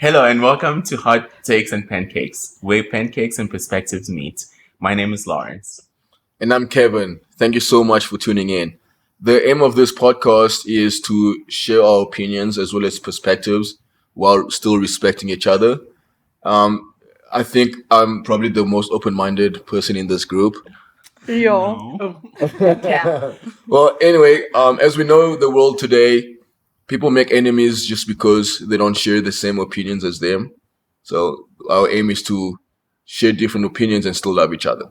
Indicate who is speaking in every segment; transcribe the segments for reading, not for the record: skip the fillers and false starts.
Speaker 1: Hello and welcome to Hot Takes and Pancakes, where pancakes and perspectives meet. My name is Lawrence.
Speaker 2: And I'm Kevin. Thank you so much for tuning in. The aim of this podcast is to share our opinions as well as perspectives while still respecting each other. Um, I think I'm probably the most open minded person in this group.
Speaker 3: Yo.
Speaker 1: No.
Speaker 3: Yeah.
Speaker 2: Well, anyway, as we know, the world today, people make enemies just because they don't share the same opinions as them. So our aim is to share different opinions and still love each other.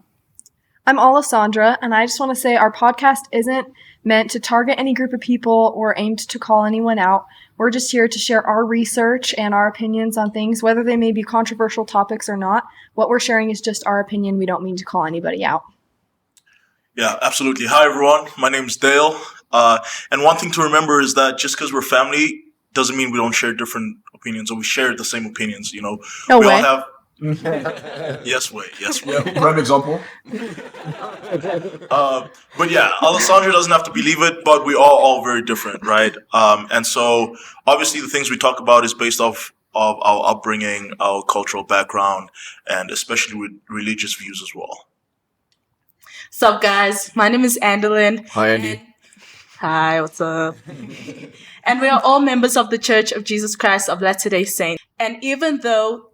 Speaker 3: I'm Alessandra, and I just want to say our podcast isn't meant to target any group of people or aimed to call anyone out. We're just here to share our research and our opinions on things, whether they may be controversial topics or not. What we're sharing is just our opinion. We don't mean to call anybody out.
Speaker 4: Yeah, absolutely. Hi, everyone. My name's Dale. And one thing to remember is that just because we're family doesn't mean we don't share different opinions or we share the same opinions.
Speaker 3: No
Speaker 4: we
Speaker 3: way.
Speaker 4: all have. Yes, way.
Speaker 2: Prime example.
Speaker 4: But yeah, Alessandra doesn't have to believe it, but we are all very different, right? And so obviously the things we talk about is based off of our upbringing, our cultural background, and especially with religious views as well.
Speaker 5: Sup, guys? My name is Andalyn.
Speaker 2: Hi, Andy.
Speaker 5: Hi, what's up? And we are all members of the Church of Jesus Christ of Latter-day Saints. And even though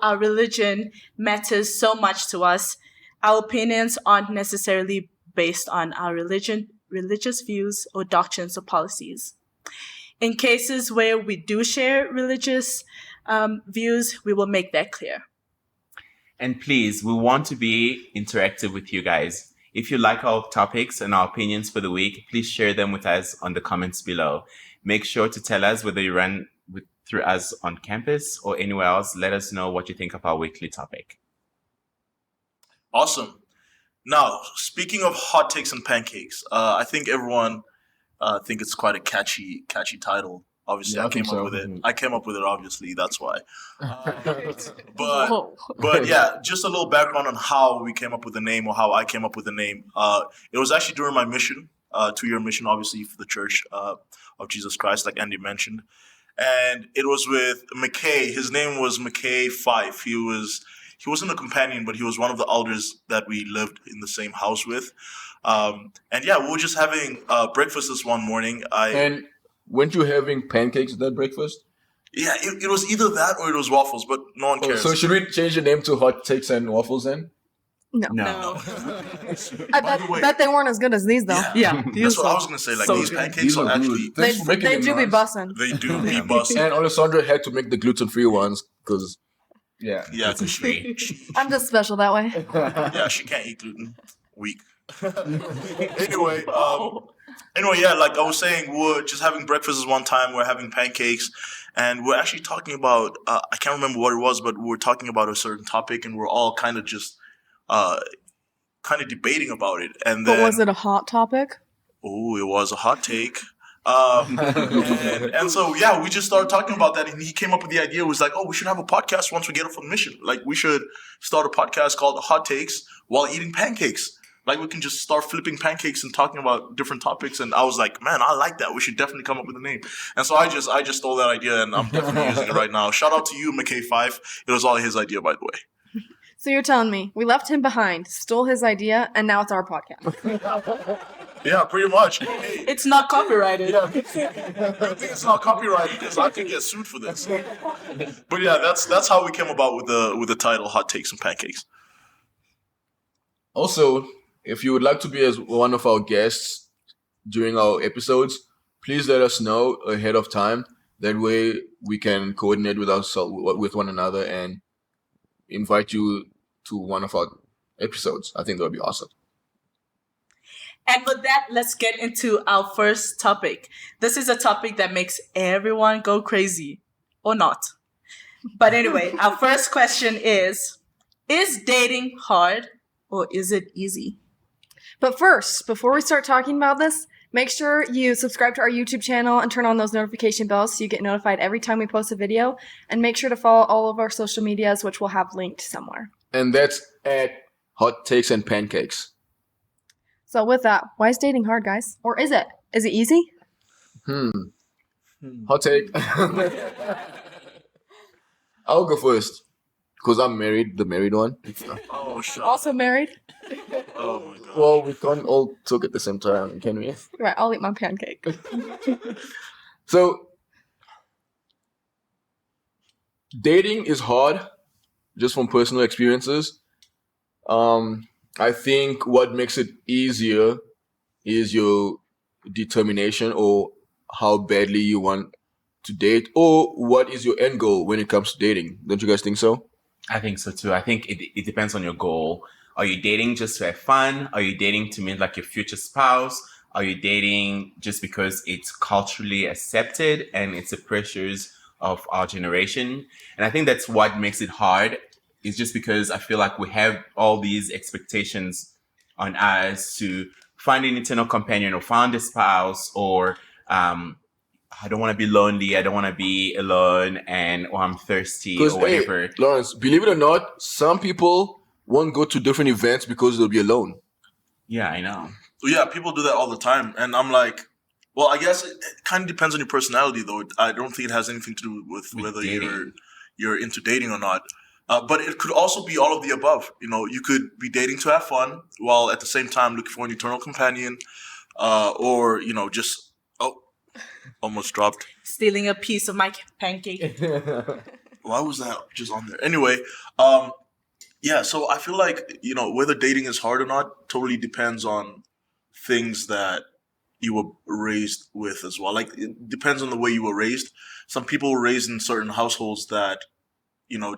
Speaker 5: our religion matters so much to us, our opinions aren't necessarily based on our religious views, or doctrines or policies. In cases where we do share religious views, we will make that clear.
Speaker 1: And please, we want to be interactive with you guys. If you like our topics and our opinions for the week, please share them with us on the comments below. Make sure to tell us whether you run through us on campus or anywhere else. Let us know what you think of our weekly topic.
Speaker 4: Awesome. Now, speaking of hot takes and pancakes, I think everyone think it's quite a catchy title. Obviously,
Speaker 2: Yeah, I
Speaker 4: I came
Speaker 2: think so.
Speaker 4: up with it. I came up with it. Obviously, that's why.
Speaker 5: Whoa.
Speaker 4: But yeah, just a little background on how we came up with the name or how I came up with the name. It was actually during my mission, 2-year mission, obviously for the Church of Jesus Christ, like Andy mentioned, and it was with McKay. His name was McKay Fife. He wasn't a companion, but he was one of the elders that we lived in the same house with. And yeah, we were just having breakfast this one morning.
Speaker 2: And weren't you having pancakes at that breakfast?
Speaker 4: Yeah, it was either that or it was waffles, but no one cares.
Speaker 2: So should we change the name to Hot Takes and Waffles then?
Speaker 3: No.
Speaker 5: No.
Speaker 3: I
Speaker 4: By the way-
Speaker 3: bet they weren't as good as these, though.
Speaker 5: Yeah,
Speaker 4: That's what I was gonna say. Like
Speaker 5: so
Speaker 4: these
Speaker 5: good.
Speaker 4: pancakes
Speaker 2: These
Speaker 4: are
Speaker 2: are
Speaker 4: actually
Speaker 2: good. Thanks for making
Speaker 3: They
Speaker 2: them,
Speaker 3: do be
Speaker 2: guys.
Speaker 3: bussin'.
Speaker 4: they do be busting.
Speaker 2: And Alessandra had to make the gluten-free ones because,
Speaker 4: Yeah,
Speaker 1: It's a free.
Speaker 3: I'm just special that way.
Speaker 4: yeah, she can't eat gluten. Weak. Anyway, yeah, like I was saying, we were just having breakfast this one time. We're having pancakes, and we're actually talking about. I can't remember what it was, but we were talking about a certain topic, and we're all kind of just, kind of debating about it. And then,
Speaker 3: But was it a hot topic?
Speaker 4: oh, it was a hot take. And so, yeah, we just started talking about that. And he came up with the idea. It was like, oh, we should have a podcast once we get off on mission. Like, we should start a podcast called Hot Takes while eating pancakes. Like, we can just start flipping pancakes and talking about different topics. And I was like, man, I like that. We should definitely come up with a name. And so I just stole that idea, and I'm definitely using it right now. Shout out to you, McKay5. It was all his idea, by the way.
Speaker 3: So you're telling me we left him behind, stole his idea, and now it's our podcast.
Speaker 4: Yeah, pretty much. Hey,
Speaker 5: It's not copyrighted.
Speaker 4: yeah, good thing it's not copyrighted because I could get sued for this. But yeah, that's how we came about with the title Hot Takes and Pancakes.
Speaker 2: Also, if you would like to be as one of our guests during our episodes, please let us know ahead of time. That way we can coordinate with one another and invite you to one of our episodes. I think that would be awesome.
Speaker 5: And with that, let's get into our first topic. This is a topic that makes everyone go crazy, or not. But anyway, our first question is dating hard or is it easy?
Speaker 3: But first, before we start talking about this, make sure you subscribe to our YouTube channel and turn on those notification bells so you get notified every time we post a video. And make sure to follow all of our social medias, which we'll have linked somewhere.
Speaker 2: And that's at Hot Takes and Pancakes.
Speaker 3: So with that, why is dating hard, guys? Or is it? Is it easy?
Speaker 2: Hot take. I'll go first because I'm married, the married one.
Speaker 4: Oh, shit.
Speaker 3: Also married?
Speaker 4: Oh my god.
Speaker 2: Well, we can't all talk at the same time, can we?
Speaker 3: Right, I'll eat my pancake.
Speaker 2: So, dating is hard, just from personal experiences. I think what makes it easier is your determination or how badly you want to date, or what is your end goal when it comes to dating. Don't you guys think so?
Speaker 1: I think so too. I think it depends on your goal. Are you dating just to have fun? Are you dating to meet like your future spouse? Are you dating just because it's culturally accepted and it's the pressures of our generation? And I think that's what makes it hard. Is just because I feel like we have all these expectations on us to find an eternal companion or find a spouse or I don't want to be lonely. I don't want to be alone or I'm thirsty
Speaker 2: Because,
Speaker 1: or whatever.
Speaker 2: hey, Lawrence, believe it or not, some people won't go to different events because they'll be alone.
Speaker 1: Yeah, I know.
Speaker 4: Yeah, people do that all the time, and I'm like, well, I guess it kind of depends on your personality, though. I don't think it has anything to do with whether
Speaker 1: dating.
Speaker 4: you're into dating or not. But it could also be all of the above. You know, you could be dating to have fun while at the same time looking for an eternal companion, or just almost dropped.
Speaker 5: Stealing a piece of my pancake.
Speaker 4: Why was that just on there? Anyway, yeah. So I feel like whether dating is hard or not totally depends on things that you were raised with as well. Like it depends on the way you were raised. Some people were raised in certain households that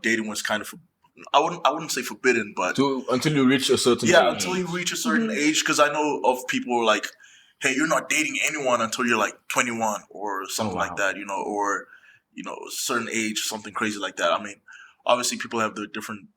Speaker 4: dating was kind of I wouldn't say forbidden, but
Speaker 2: Until you reach a certain
Speaker 4: yeah,
Speaker 2: age.
Speaker 4: until you reach a certain age. Because I know of people who are like, hey, you're not dating anyone until you're like 21 or something like that, or a certain age, something crazy like that. I mean, obviously people have their different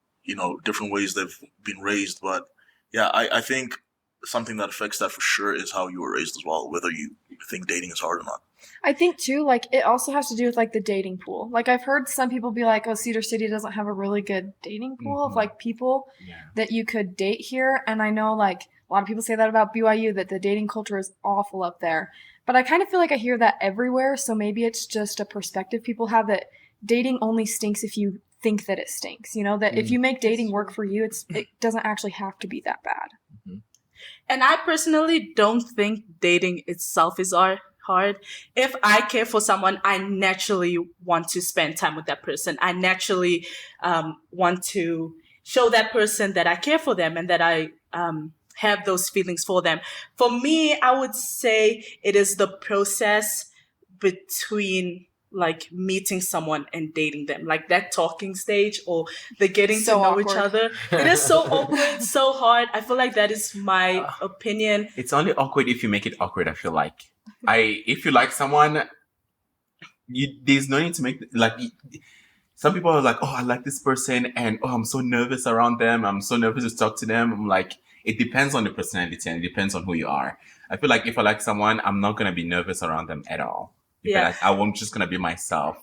Speaker 4: ways they've been raised, but yeah, I think something that affects that for sure is how you were raised as well, whether you think dating is hard or not.
Speaker 3: I think too, like it also has to do with like the dating pool. Like I've heard some people be like, "Oh, Cedar City doesn't have a really good dating pool of like people that you could date here." And I know like a lot of people say that about BYU, that the dating culture is awful up there. But I kind of feel like I hear that everywhere. So maybe it's just a perspective people have that dating only stinks if you think that it stinks. You know, that if you make dating work for you, it doesn't actually have to be that bad.
Speaker 5: And I personally don't think dating itself is hard. If I care for someone, I naturally want to spend time with that person. I naturally want to show that person that I care for them and that I have those feelings for them. For me, I would say it is the process between like meeting someone and dating them, like that talking stage or the getting
Speaker 3: So
Speaker 5: to know
Speaker 3: awkward.
Speaker 5: each other. It is so awkward, so hard. I feel like that is my opinion.
Speaker 1: It's only awkward if you make it awkward. I feel like if you like someone, there's no need to make like. Some people are like, oh, I like this person, and oh, I'm so nervous around them. I'm so nervous to talk to them. I'm like, it depends on the personality and it depends on who you are. I feel like if I like someone, I'm not gonna be nervous around them at all.
Speaker 5: Yeah.
Speaker 1: I'm just gonna be myself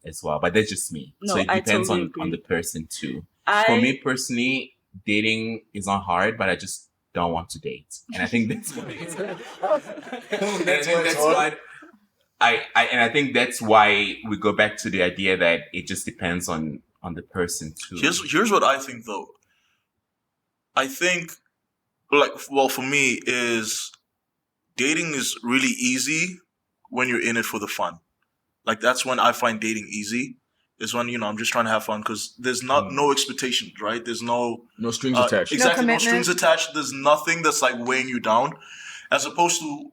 Speaker 1: as well. But that's just me.
Speaker 5: No,
Speaker 1: So it
Speaker 5: I
Speaker 1: depends
Speaker 5: totally
Speaker 1: on
Speaker 5: agree.
Speaker 1: the person too. For me personally, dating is not hard, but I just don't want to date. And I think that's what it is. I think that's why we go back to the idea that it just depends on the person too.
Speaker 4: Here's what I think though. I think, for me, is dating is really easy when you're in it for the fun. Like that's when I find dating easy. Is when I'm just trying to have fun because there's no expectations, right? There's no
Speaker 2: strings attached.
Speaker 4: Exactly, no
Speaker 3: commitment.
Speaker 4: strings attached. There's nothing that's like weighing you down, as opposed to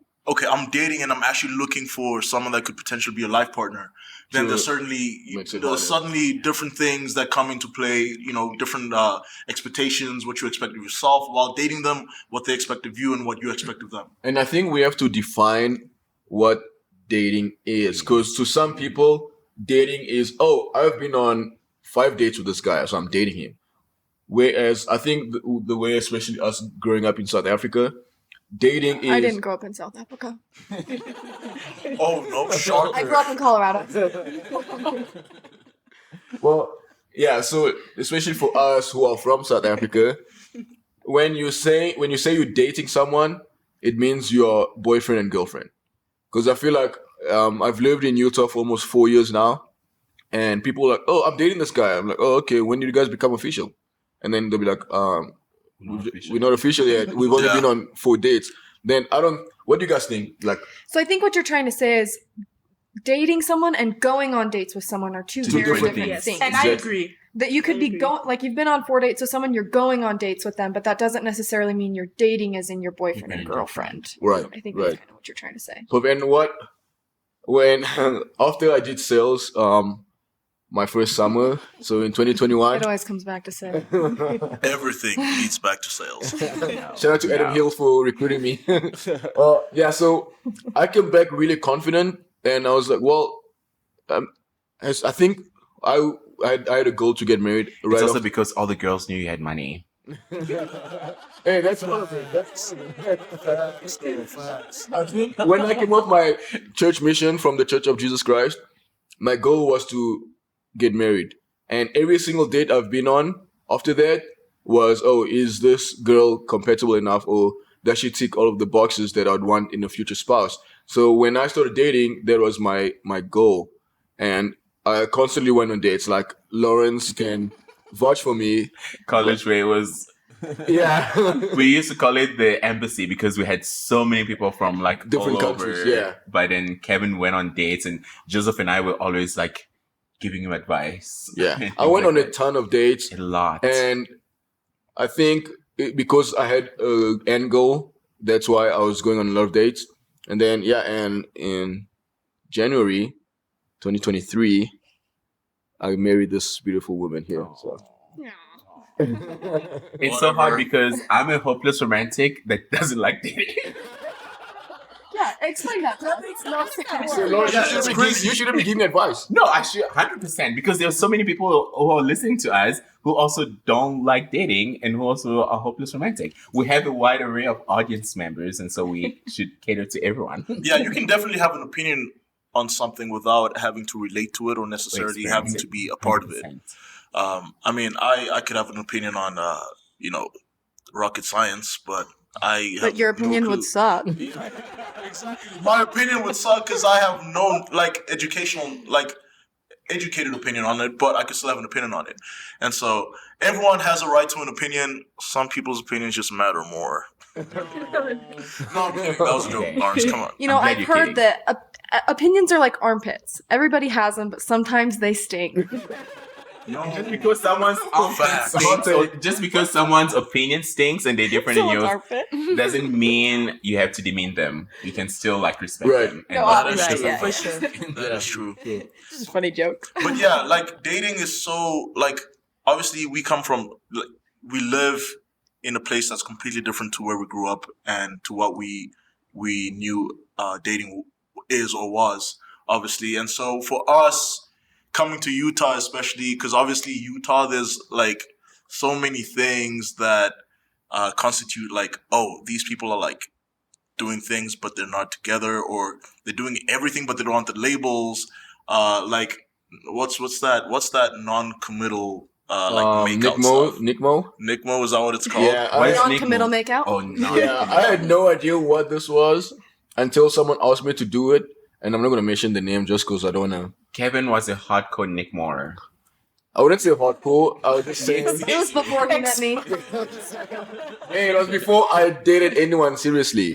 Speaker 4: I'm dating and I'm actually looking for someone that could potentially be a life partner. Then
Speaker 2: Sure.
Speaker 4: there's certainly
Speaker 2: Makes it
Speaker 4: there's
Speaker 2: harder.
Speaker 4: suddenly different things that come into play. Different expectations, what you expect of yourself while dating them, what they expect of you, and what you expect of them.
Speaker 2: And I think we have to define what dating is. Because to some people, dating is, oh, I've been on 5 dates with this guy, so I'm dating him. Whereas I think the way, especially us growing up in South Africa, dating is...
Speaker 3: I didn't grow up in South Africa.
Speaker 4: Oh no, shocker!
Speaker 3: I grew up in Colorado.
Speaker 2: Well, yeah, so especially for us who are from South Africa, when you say you're dating someone, it means you're boyfriend and girlfriend. Because I feel like I've lived in Utah for almost 4 years now, and people are like, "Oh, I'm dating this guy." I'm like, "Oh, okay. When did you guys become official?" And then they'll be like, we're not official yet. We've only
Speaker 4: Yeah.
Speaker 2: been on 4 dates." Then I don't. What do you guys think? Like,
Speaker 3: So I think what you're trying to say is dating someone and going on dates with someone are two very
Speaker 2: different
Speaker 3: different
Speaker 5: Yes,
Speaker 3: things.
Speaker 5: and I
Speaker 2: Exactly.
Speaker 5: agree.
Speaker 3: That you could
Speaker 5: I
Speaker 3: be
Speaker 5: agree.
Speaker 3: going, like you've been on 4 dates with someone, you're going on dates with them, but that doesn't necessarily mean you're dating as in your boyfriend and girlfriend.
Speaker 2: right,
Speaker 3: I think that's
Speaker 2: right.
Speaker 3: kind of what you're trying to say.
Speaker 2: But then when after I did sales, my first summer, so in 2021,
Speaker 3: It always comes back to say.
Speaker 4: Everything leads back to sales.
Speaker 2: shout out to Adam Hill for recruiting me. Yeah, so I came back really confident, and I was like, well, I think I had a goal to get married
Speaker 1: It's
Speaker 2: right
Speaker 1: also
Speaker 2: off.
Speaker 1: because all the girls knew you had money.
Speaker 2: Hey, that's one of it. I think when I came off my church mission from the Church of Jesus Christ, my goal was to get married. And every single date I've been on after that was, oh, is this girl compatible enough, or does she tick all of the boxes that I'd want in a future spouse? So when I started dating, that was my goal. And I constantly went on dates. Like Lawrence can vouch for me.
Speaker 1: College where it was,
Speaker 2: Yeah.
Speaker 1: we used to call it the embassy because we had so many people from like
Speaker 2: Different
Speaker 1: all
Speaker 2: countries,
Speaker 1: over.
Speaker 2: yeah.
Speaker 1: But then Kevin went on dates, and Joseph and I were always like giving him advice.
Speaker 2: Yeah.
Speaker 1: and
Speaker 2: I
Speaker 1: things
Speaker 2: went
Speaker 1: like
Speaker 2: on a
Speaker 1: that.
Speaker 2: ton of dates.
Speaker 1: A lot.
Speaker 2: And I think because I had an end goal, that's why I was going on a lot of dates. And then, yeah, and in January 2023, I married this beautiful woman here. So.
Speaker 1: It's so hard
Speaker 4: Whatever.
Speaker 1: because I'm a hopeless romantic that doesn't like dating.
Speaker 3: Yeah, explain that. That makes no sense.
Speaker 2: So, Lawrence,
Speaker 4: Yeah,
Speaker 2: you
Speaker 4: it's
Speaker 2: shouldn't
Speaker 4: crazy.
Speaker 2: you shouldn't be giving advice.
Speaker 1: No, actually, 100%. Because there are so many people who are listening to us who also don't like dating and who also are hopeless romantic. We have a wide array of audience members, and so we should cater to everyone.
Speaker 4: Yeah, you can definitely have an opinion on something without having to relate to it or necessarily having to be a part of it.
Speaker 1: 100%.
Speaker 4: I mean, I could have an opinion on, rocket science, but I have
Speaker 3: But your
Speaker 4: no
Speaker 3: opinion
Speaker 4: clue.
Speaker 3: would suck.
Speaker 4: Exactly. My opinion would suck because I have no educated opinion on it, but I could still have an opinion on it. And so everyone has a right to an opinion. Some people's opinions just matter more. No, I'm kidding. That was a joke, Lawrence. Come on.
Speaker 3: You know,
Speaker 1: I'm glad
Speaker 3: I've
Speaker 1: you're
Speaker 3: heard
Speaker 1: kidding.
Speaker 3: that opinions are like armpits. Everybody has them, but sometimes they stink.
Speaker 1: No, just because someone's
Speaker 4: Facts.
Speaker 1: stinks, or just because someone's opinion stinks and they're different than
Speaker 3: Someone's
Speaker 1: yours,
Speaker 3: armpit.
Speaker 1: doesn't mean you have to demean them. You can still like respect
Speaker 2: Right.
Speaker 1: them.
Speaker 3: No,
Speaker 4: That
Speaker 3: obviously,
Speaker 4: is true.
Speaker 3: yeah,
Speaker 5: For
Speaker 3: yeah.
Speaker 5: sure.
Speaker 4: That is true.
Speaker 3: This is a funny joke.
Speaker 4: But yeah, like dating is so like obviously we come from like we live in a place that's completely different to where we grew up and to what we knew dating is or was obviously. And so for us coming to Utah, especially because obviously Utah, there's like so many things that constitute like, oh, these people are like doing things but they're not together, or they're doing everything but they don't want the labels. Like what's that non-committal like
Speaker 2: Nick
Speaker 4: makeout
Speaker 2: Mo,
Speaker 4: stuff?
Speaker 2: Nick Mo.
Speaker 4: Nick Mo, is that what it's called?
Speaker 2: Yeah,
Speaker 1: What
Speaker 2: I,
Speaker 1: is
Speaker 3: Non-committal
Speaker 1: Nick
Speaker 3: makeout.
Speaker 1: Oh, no.
Speaker 2: yeah, I had no idea what this was until someone asked me to do it, and I'm not gonna mention the name just because I don't know.
Speaker 1: Kevin was a hardcore Nick Moore.
Speaker 2: I wouldn't say hardcore. I would just say,
Speaker 3: It was before he met me.
Speaker 2: hey, it was before I dated anyone seriously.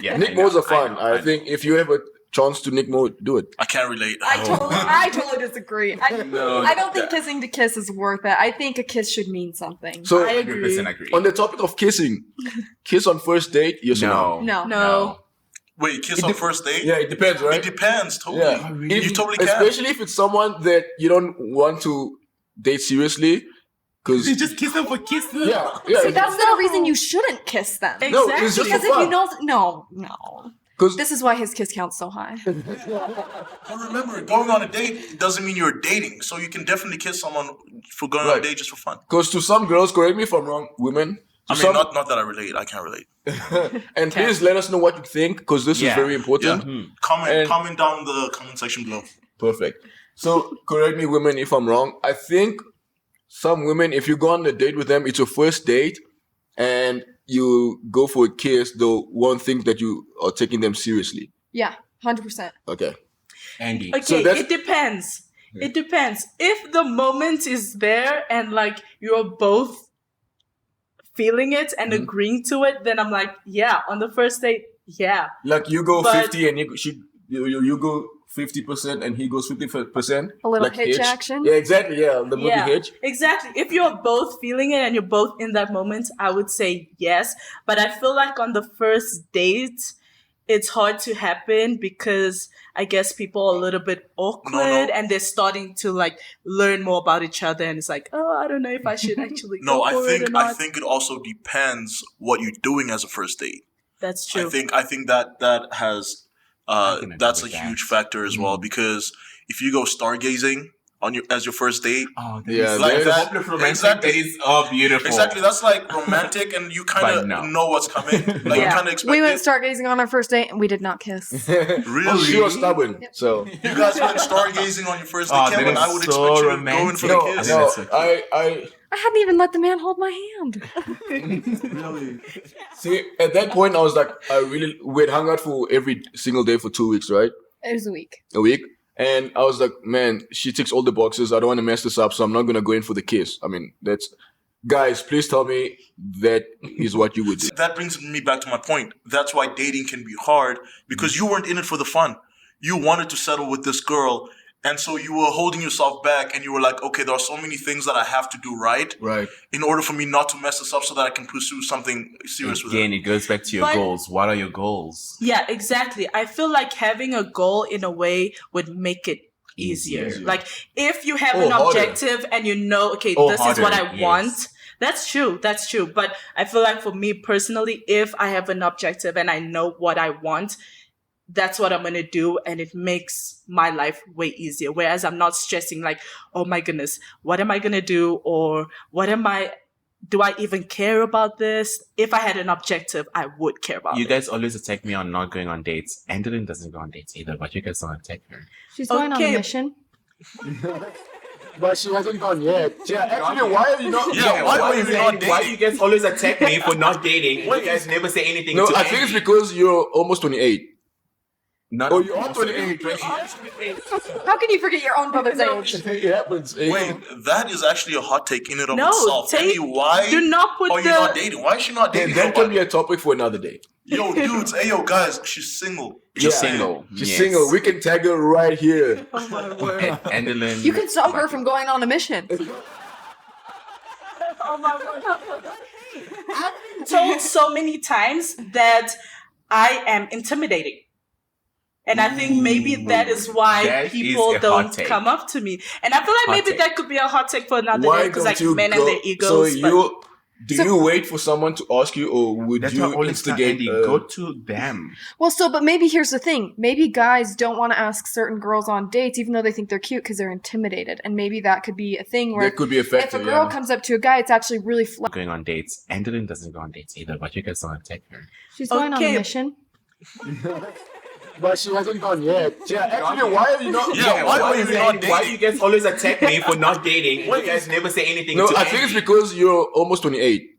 Speaker 1: Yeah,
Speaker 2: Nick
Speaker 1: I know,
Speaker 2: Mo's are fun.
Speaker 1: know,
Speaker 2: I
Speaker 1: know.
Speaker 2: think if you have a chance to Nick Mo, do it.
Speaker 4: I can't relate.
Speaker 3: I totally disagree.
Speaker 1: No,
Speaker 3: I don't think kissing to kiss is worth it. I think a kiss should mean something.
Speaker 2: So
Speaker 5: I agree.
Speaker 1: 100% agree.
Speaker 2: on the topic of kissing, kiss on first date, yes or no?
Speaker 1: No.
Speaker 3: No.
Speaker 4: Wait, kiss on first date?
Speaker 2: Yeah, it depends, right?
Speaker 4: It depends, totally.
Speaker 2: Yeah,
Speaker 4: You totally can.
Speaker 2: especially if it's someone that you don't want to date seriously, because
Speaker 1: You just kiss them for kissing.
Speaker 2: yeah.
Speaker 3: See, that's not a reason you shouldn't kiss them.
Speaker 2: No, it's just
Speaker 3: Because
Speaker 2: for
Speaker 3: if
Speaker 2: fun.
Speaker 3: you know, no.
Speaker 2: 'Cause-
Speaker 3: This is why his kiss count's so high.
Speaker 4: But remember, going on a date doesn't mean you're dating. So you can definitely kiss someone for going on
Speaker 2: Right.
Speaker 4: a date just for fun.
Speaker 2: Because to some girls, correct me if I'm wrong, women.
Speaker 4: I
Speaker 2: to
Speaker 4: mean,
Speaker 2: some-
Speaker 4: not that I relate. I can't relate.
Speaker 2: and please let us know what you think, because this
Speaker 1: Yeah.
Speaker 2: is very important.
Speaker 4: Yeah. Comment
Speaker 2: And-
Speaker 4: comment down in the comment section below.
Speaker 2: Perfect. So correct me, women, if I'm wrong. I think some women, if you go on a date with them, it's your first date, and you go for a kiss, they won't think that you are taking them seriously.
Speaker 3: Yeah, 100%.
Speaker 2: Okay.
Speaker 1: Andy.
Speaker 5: Okay,
Speaker 2: So that's-
Speaker 5: it depends. It depends. If the moment is there and like you're both feeling it and agreeing to it, then I'm like, yeah, on the first date, yeah.
Speaker 2: Like you go
Speaker 5: But-
Speaker 2: 50 and you go 50% and he goes 50%.
Speaker 3: A little
Speaker 2: like
Speaker 3: hitch action?
Speaker 2: Yeah, exactly. Yeah, the movie
Speaker 5: Yeah,
Speaker 2: Hitch.
Speaker 5: exactly. If you're both feeling it and you're both in that moment, I would say yes. But I feel like on the first date, it's hard to happen because I guess people are a little bit awkward and they're starting to like learn more about each other, and it's like, oh, I don't know if I should actually
Speaker 4: No,
Speaker 5: go
Speaker 4: I
Speaker 5: for it or
Speaker 4: think
Speaker 5: not.
Speaker 4: I think it also depends what you're doing as a first date.
Speaker 5: That's true.
Speaker 4: I think that has
Speaker 1: I can agree
Speaker 4: that's a
Speaker 1: with that.
Speaker 4: huge factor as well, because if you go stargazing on your first date,
Speaker 1: Oh,
Speaker 2: Yeah,
Speaker 1: yeah,
Speaker 4: like
Speaker 2: there's-
Speaker 1: the
Speaker 4: that-
Speaker 1: hopeless romantic
Speaker 4: exactly.
Speaker 1: that is beautiful.
Speaker 4: exactly, that's like romantic, and you kind
Speaker 1: But
Speaker 4: of
Speaker 1: no.
Speaker 4: know what's coming. Like you
Speaker 5: Yeah.
Speaker 4: kind of expect
Speaker 3: We went
Speaker 4: it.
Speaker 3: stargazing on our first date and we did not kiss.
Speaker 2: Oh, she was stubborn. So
Speaker 4: You guys went stargazing on your first date,
Speaker 1: Oh,
Speaker 4: Kevin.
Speaker 1: that
Speaker 4: I
Speaker 1: is
Speaker 4: would
Speaker 1: so
Speaker 4: expect you to go in for the
Speaker 1: romantic.
Speaker 4: kiss.
Speaker 1: I think
Speaker 2: no,
Speaker 1: that's so cute.
Speaker 2: I
Speaker 3: I hadn't even let the man hold my hand.
Speaker 4: Really?
Speaker 2: see at that point I was like, we'd hung out for every single day for 2 weeks, right?
Speaker 3: It was a week.
Speaker 2: A week. And I was like, man, she ticks all the boxes. I don't want to mess this up, so I'm not gonna go in for the kiss. I mean, that's guys, please tell me that is what you would do.
Speaker 4: That brings me back to my point. That's why dating can be hard, because you weren't in it for the fun. You wanted to settle with this girl, and so you were holding yourself back, and you were like, okay, there are so many things that I have to do right
Speaker 2: Right.
Speaker 4: in order for me not to mess this up so that I can pursue something serious with
Speaker 1: Again,
Speaker 4: her.
Speaker 1: it goes back to your
Speaker 5: But-
Speaker 1: goals. What are your goals?
Speaker 5: Yeah, exactly. I feel like having a goal in a way would make it easier.
Speaker 1: Easier.
Speaker 5: Like if you have
Speaker 2: Oh,
Speaker 5: an
Speaker 2: harder.
Speaker 5: objective and you know, okay,
Speaker 1: Oh,
Speaker 5: this is what
Speaker 1: harder,
Speaker 5: I
Speaker 1: yes.
Speaker 5: want. That's true. That's true. But I feel like for me personally, if I have an objective and I know what I want, that's what I'm going to do. And it makes my life way easier. Whereas I'm not stressing like, oh my goodness, what am I going to do? Or do I even care about this? If I had an objective, I would care about
Speaker 1: You
Speaker 5: it.
Speaker 1: guys always attack me on not going on dates. Andelin doesn't go on dates either, but you guys don't attack her.
Speaker 3: She's going on
Speaker 5: Okay.
Speaker 3: a mission.
Speaker 2: But she hasn't gone yet. Yeah, actually, why are you not?
Speaker 4: Yeah, why are you not dating?
Speaker 1: Why do you guys always attack me for not dating? You guys never say anything
Speaker 2: No,
Speaker 1: to
Speaker 2: I think it's
Speaker 1: Andy?
Speaker 2: because you're almost 28.
Speaker 1: Not
Speaker 2: Oh, you are 28.
Speaker 3: How can you forget your own brother's age?
Speaker 2: It happens.
Speaker 4: Wait, that is actually a hot take in and of
Speaker 5: No,
Speaker 4: itself.
Speaker 5: take-
Speaker 4: Andy, why
Speaker 5: Do not put
Speaker 4: are you not dating? Why is she not dating?
Speaker 2: That can be a topic for another day.
Speaker 4: Yo, dudes, hey, yo, guys, she's single.
Speaker 1: She's
Speaker 2: Yeah.
Speaker 1: single.
Speaker 2: She's
Speaker 1: Yes.
Speaker 2: single. We can tag her right here.
Speaker 5: Oh my word.
Speaker 1: Andelin.
Speaker 3: You can stop her from going on a mission.
Speaker 5: Oh my word. I've been told so many times that I am intimidating. And I think maybe that is why
Speaker 1: That is
Speaker 5: people
Speaker 1: a hot
Speaker 5: don't
Speaker 1: take.
Speaker 5: come up to me. And I feel like
Speaker 1: Hot
Speaker 5: maybe
Speaker 1: take.
Speaker 5: that could be a hot take for another day
Speaker 2: Why
Speaker 5: because
Speaker 2: don't
Speaker 5: like
Speaker 2: you
Speaker 5: men
Speaker 2: go?
Speaker 5: and their egos.
Speaker 2: So
Speaker 5: but-
Speaker 2: you wait for someone to ask you, or would
Speaker 1: That's
Speaker 2: you
Speaker 1: why always tell
Speaker 2: instigate?
Speaker 1: Andy, go to them.
Speaker 3: Well, but maybe here's the thing. Maybe guys don't want to ask certain girls on dates, even though they think they're cute, because they're intimidated. And maybe that could be a thing where
Speaker 2: that could be a
Speaker 3: if
Speaker 2: factor.
Speaker 3: a girl
Speaker 2: Yeah.
Speaker 3: comes up to a guy, it's actually really flat.
Speaker 1: Going on dates. Andelin doesn't go on dates either, but you guys don't attack her.
Speaker 3: She's going on
Speaker 5: Okay.
Speaker 3: a mission.
Speaker 2: But she hasn't gone yet. Yeah, actually, why are you not?
Speaker 4: Yeah, why are you not dating?
Speaker 1: Why do you guys always attack me for not dating? You guys never say anything
Speaker 2: No,
Speaker 1: to
Speaker 2: I think it's
Speaker 1: Andy?
Speaker 2: because you're almost 28.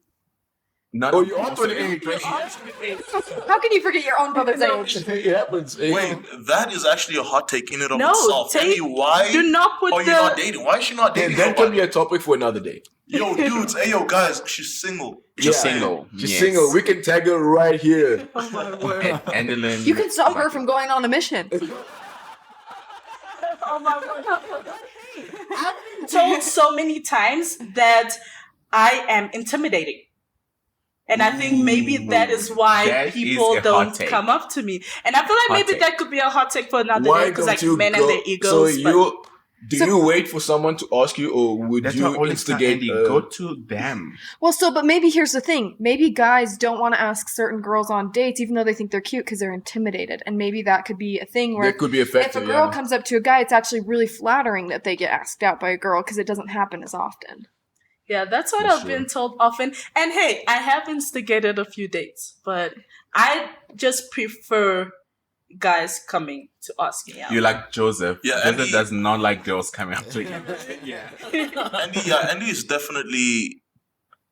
Speaker 1: Not
Speaker 2: Oh, you are 28.
Speaker 3: How can you forget your own brother's age?
Speaker 2: It happens.
Speaker 4: Wait, that is actually a hot take in and of
Speaker 5: No,
Speaker 4: itself.
Speaker 5: take-
Speaker 4: Andy, why
Speaker 5: do not put
Speaker 4: are you
Speaker 5: the-
Speaker 4: not dating? Why is she not dating?
Speaker 2: That can
Speaker 4: nobody?
Speaker 2: be a topic for another day.
Speaker 4: Yo, dudes, hey, yo, guys, she's single.
Speaker 1: She's
Speaker 2: Yeah.
Speaker 1: single.
Speaker 2: She's
Speaker 1: Yes.
Speaker 2: single. We can tag her right here.
Speaker 5: Oh my word.
Speaker 1: Andelin.
Speaker 3: You can stop her from going on a mission.
Speaker 5: Oh my word. I've been told so many times that I am intimidating. And I think maybe that is why
Speaker 1: That is
Speaker 5: people
Speaker 1: a hot
Speaker 5: don't
Speaker 1: take.
Speaker 5: come up to me. And I feel like
Speaker 1: Hot
Speaker 5: maybe
Speaker 1: take.
Speaker 5: that could be a hot take for another day
Speaker 2: Why
Speaker 5: because
Speaker 2: don't
Speaker 5: like
Speaker 2: you
Speaker 5: men
Speaker 2: go?
Speaker 5: and their egos.
Speaker 2: So
Speaker 5: but-
Speaker 2: you wait for someone to ask you, or would
Speaker 1: That's why
Speaker 2: you
Speaker 1: always tell
Speaker 2: instigate?
Speaker 1: Andy, go to them.
Speaker 3: Well, but maybe here's the thing. Maybe guys don't want to ask certain girls on dates, even though they think they're cute, because they're intimidated. And maybe that could be a thing where
Speaker 2: that could be a
Speaker 3: if
Speaker 2: factor.
Speaker 3: a girl
Speaker 2: Yeah.
Speaker 3: comes up to a guy, it's actually really flattering that they get asked out by a girl because it doesn't happen as often.
Speaker 5: Yeah, that's what
Speaker 2: For
Speaker 5: I've been told often. And hey, I have instigated a few dates, but I just prefer guys coming to ask me out.
Speaker 1: You like Joseph.
Speaker 4: Yeah,
Speaker 1: Joseph
Speaker 4: Andy-
Speaker 1: does not like girls coming up to him.
Speaker 4: Andy is definitely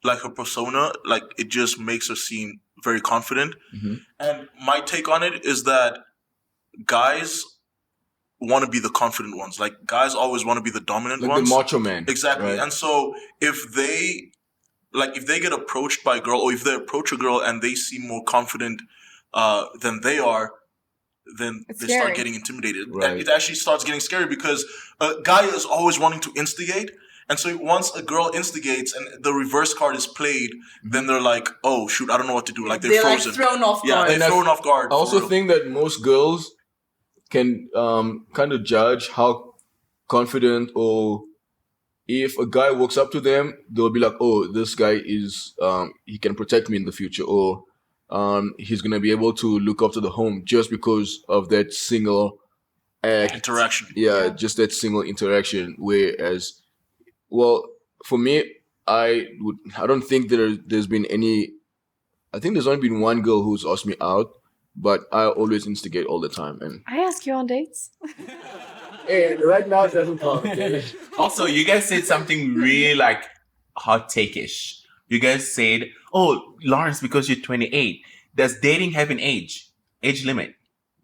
Speaker 4: like her persona. Like it just makes her seem very confident.
Speaker 2: Mhm.
Speaker 4: And my take on it is that guys want to be the confident ones. Like guys always want to be the dominant
Speaker 2: Like
Speaker 4: ones.
Speaker 2: the macho man.
Speaker 4: Exactly.
Speaker 2: Right?
Speaker 4: And so if they get approached by a girl, or if they approach a girl and they seem more confident than they are, then
Speaker 3: It's
Speaker 4: they start
Speaker 3: scary.
Speaker 4: getting intimidated.
Speaker 2: Right.
Speaker 4: It actually starts getting scary because a guy is always wanting to instigate. And so once a girl instigates and the reverse card is played, then they're like, oh, shoot, I don't know what to do. Like they're frozen.
Speaker 5: like thrown off
Speaker 4: Yeah,
Speaker 5: guard.
Speaker 4: they're
Speaker 2: And
Speaker 4: thrown off guard.
Speaker 2: I also
Speaker 4: for real.
Speaker 2: think that most girls can kind of judge how confident, or if a guy walks up to them, they'll be like, oh, this guy is, he can protect me in the future, or he's going to be able to look after the home just because of that single act.
Speaker 4: Interaction.
Speaker 2: Yeah, just that single interaction. Whereas, well, for me, I don't think there's been any. I think there's only been one girl who's asked me out, but I always instigate all the time. And
Speaker 3: I ask you on dates.
Speaker 2: right now it doesn't count.
Speaker 1: Also, you guys said something really like hot take-ish. You guys said, oh, Lawrence, because you're 28, does dating have an age limit?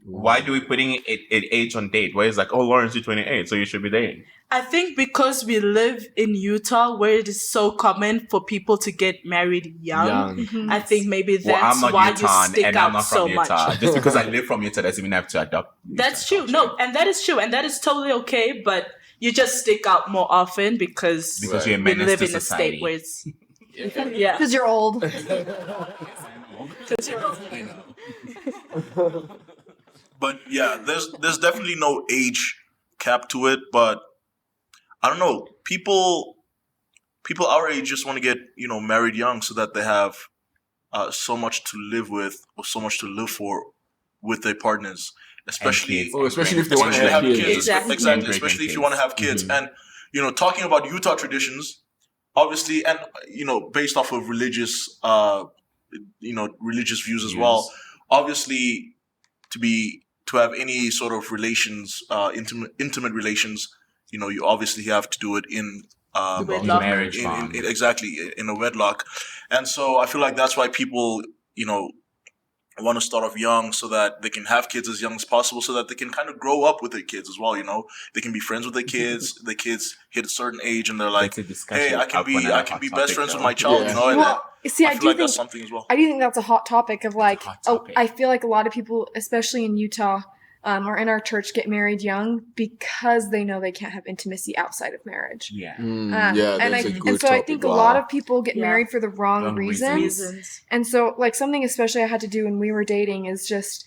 Speaker 1: Why do we putting an age on date? Why is like, oh, Lawrence, you're 28, so you should be dating?
Speaker 5: I think because we live in Utah, where it is so common for people to get married young. I think maybe
Speaker 1: Well, I'm
Speaker 5: that's
Speaker 1: not
Speaker 5: why
Speaker 1: Utah,
Speaker 5: you stick
Speaker 1: and
Speaker 5: out
Speaker 1: I'm not
Speaker 5: so
Speaker 1: from Utah.
Speaker 5: much.
Speaker 1: Just because I live from Utah doesn't mean I have to adopt.
Speaker 5: That's
Speaker 1: Utah
Speaker 5: true.
Speaker 1: culture.
Speaker 5: No, and that is true, and that is totally okay. But you just stick out more often because
Speaker 1: Because you're a
Speaker 5: we
Speaker 1: menace
Speaker 5: live
Speaker 1: to
Speaker 5: in a
Speaker 1: society.
Speaker 5: state where it's yeah.
Speaker 3: Because you're old.
Speaker 4: But yeah, there's definitely no age cap to it. But I don't know. People our age just want to get married young so that they have so much to live with, or so much to live for with their partners. Especially
Speaker 1: kids.
Speaker 2: Oh, especially if they want to have kids.
Speaker 5: Exactly.
Speaker 4: Exactly.
Speaker 1: Great
Speaker 4: Especially if you
Speaker 1: grandkids.
Speaker 4: want to have kids. And talking about Utah traditions, obviously, and based off of religious religious views as well. Obviously, to have any sort of relations, intimate relations, you obviously have to do it in
Speaker 5: wedlock.
Speaker 1: Marriage bond.
Speaker 4: exactly in a wedlock. And so I feel like that's why people want to start off young, so that they can have kids as young as possible, so that they can kind of grow up with their kids as well. They can be friends with their kids. The kids hit a certain age and they're like,
Speaker 1: That's a discussion
Speaker 4: hey, I can
Speaker 1: up on another hot
Speaker 4: be best
Speaker 1: topic,
Speaker 4: friends
Speaker 1: though.
Speaker 4: with my child.
Speaker 2: Yeah.
Speaker 4: And
Speaker 3: Well, see,
Speaker 4: I
Speaker 3: I
Speaker 4: feel
Speaker 3: do
Speaker 4: like
Speaker 3: think
Speaker 4: that's something as well.
Speaker 3: I do think that's a hot topic of like,
Speaker 1: hot topic.
Speaker 3: I feel like a lot of people, especially in Utah or in our church, get married young because they know they can't have intimacy outside of marriage.
Speaker 1: Yeah.
Speaker 2: Yeah,
Speaker 3: and
Speaker 2: that's a good
Speaker 3: so I
Speaker 2: topic.
Speaker 3: think
Speaker 2: Wow.
Speaker 3: a lot of people get
Speaker 5: Yeah.
Speaker 3: married for the wrong
Speaker 1: Wrong
Speaker 3: reasons.
Speaker 5: Reasons.
Speaker 3: And so, like, something especially I had to do when we were dating is just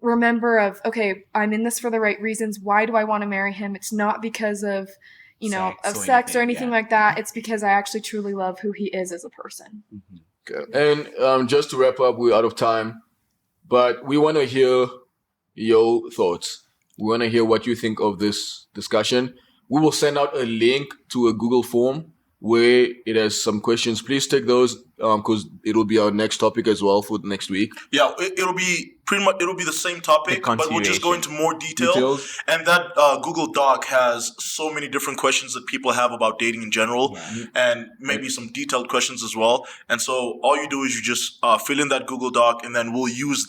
Speaker 3: remember of, okay, I'm in this for the right reasons. Why do I want to marry him? It's not because of, sex or anything like that. It's because I actually truly love who he is as a person.
Speaker 2: Okay. And just to wrap up, we're out of time, but we want to hear your thoughts. We want to hear what you think of this discussion. We will send out a link to a Google form where it has some questions. Please take those because it'll be our next topic as well for next week.
Speaker 4: Yeah, it'll be it'll be the same topic,
Speaker 1: The
Speaker 4: but we'll just go into more detail.
Speaker 2: Details.
Speaker 4: And that Google Doc has so many different questions that people have about dating in general, and maybe some detailed questions as well. And so all you do is you just fill in that Google Doc, and then we'll use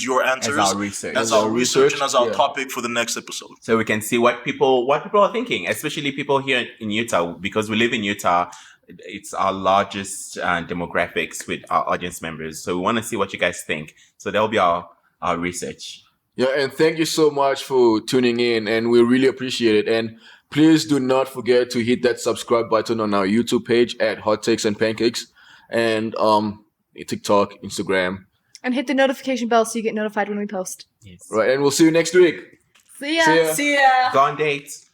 Speaker 4: your answers
Speaker 1: As our research.
Speaker 4: as our research and as our
Speaker 2: yeah.
Speaker 4: topic for the next episode.
Speaker 1: So we can see what people are thinking, especially people here in Utah, because we live in Utah. It's our largest demographics with our audience members. So we want to see what you guys think. So that'll be our research.
Speaker 2: Yeah, and thank you so much for tuning in, and we really appreciate it. And please do not forget to hit that subscribe button on our YouTube page at Hot Takes and Pancakes, and TikTok, Instagram.
Speaker 3: And hit the notification bell so you get notified when we post.
Speaker 1: Yes.
Speaker 2: Right, and we'll see you next week.
Speaker 3: See ya.
Speaker 2: See ya.
Speaker 5: See ya.
Speaker 1: Go on dates.